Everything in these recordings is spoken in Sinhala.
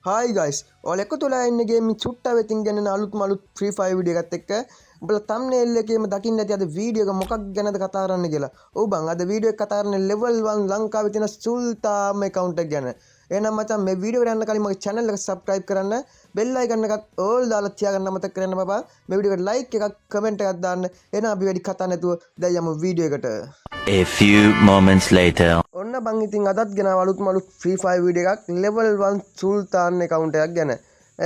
Hi guys, ඔයාලා එකතු වෙලා ඉන්න ගේමින් චුට්ටා වෙතින් ගෙනන අලුත් Free Fire වීඩියෝ එකත් එක්ක උඹලා thumbnail එකේම දකින්න ඇති අද වීඩියෝ එක මොකක් ගැනද කතා කරන්න කියලා. ඔව් බං අද වීඩියෝ එක කතා කරන්නේ level 1 ලංකාවේ තියෙන සුල්තාම් account එක ගැන. එහෙනම් මචං මේ වීඩියෝ එකට යන්න කලින් මගේ channel එක subscribe කරන්න, bell icon එකත් all දාලා තියාගන්න මතක කරන්න බබා. මේ වීඩියෝ එකට like එකක් comment එකක් දාන්න. එහෙනම් අපි වැඩි කතා නැතුව දැන් යමු වීඩියෝ එකට. A few moments later. ඔන්න බං ඉතින් අදත් ගෙනාව අලුත්ම Free Fire වීඩියෝ එකක් level 1 සුල්තාන් account එකක් ගැන.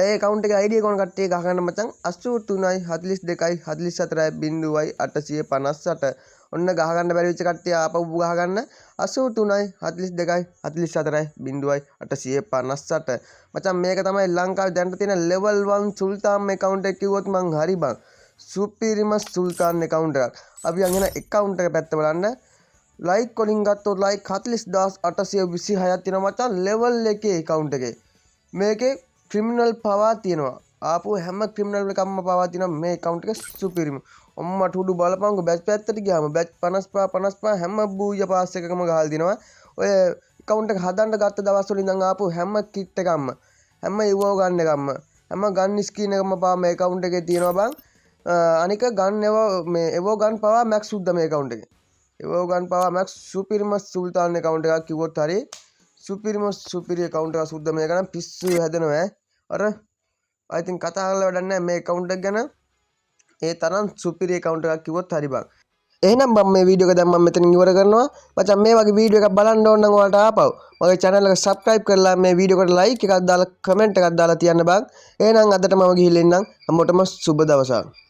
ඒ account එකේ ID එක ඕන කට්ටිය ගහගන්න මචං 83යි 42යි 44යි 0858. ඔන්න ගහගන්න බැරි වෙච්ච කට්ටිය ආපහු ගහගන්න 83යි 42යි 44යි 0858. මචං මේක තමයි ලංකාවේ දැනට තියෙන level 1 සුල්තාන් account එක කිව්වොත් මං හරි බං. සුපිරිම සුල්තාන් account එකක්. අපි යන් account එක පැත්ත බලන්න. like කොලින් ගත්තොත් like 40826ක් තියෙනවා මචං level එකේ account එකේ. මේකේ criminal power තියෙනවා. ආපු හැම criminal එකක්ම power තියෙනවා මේ account එක සුපිරිම. ඔම්මට උඩු බලපංගු batch පැත්තට ගියාම batch 55 හැම බූය පාස් එකකම ගහලා දිනවා. ඔය account එක හදන්න ගත්ත දවස් වල ඉඳන් ආපු හැම kit එකක්ම හැම evo ගන්න එකක්ම හැම gun skin එකක්ම power මේ account එකේ තියෙනවා බං. අනික gun මේ evo gun power max සුද්ද මේ account එකේ. evo gun power max සුපිරිම සුල්තාන් account එකක් කිව්වොත් හරි. සුපිරි account එකක් සුද්ද මේක නම් පිස්සු හැදෙනවා ඈ. අර I think කතා කරලා වැඩක් නැහැ මේ account එක ගැන. ඒ තරම් සුපිරි account එකක් කිව්වොත් හරි බං. එහෙනම් බම් මේ වීඩියෝ එක දැන් මම මෙතනින් ඉවර කරනවා. මචං මේ වගේ වීඩියෝ එකක් බලන්න ඕන නම් ඔයාලට ආපහු මගේ channel එක subscribe කරලා මේ වීඩියෝ එකට like එකක් දාලා comment එකක් දාලා තියන්න බං. එහෙනම් අදට මම ගිහිල්ලා ඉන්නම්. හැමෝටම සුබ දවසක්.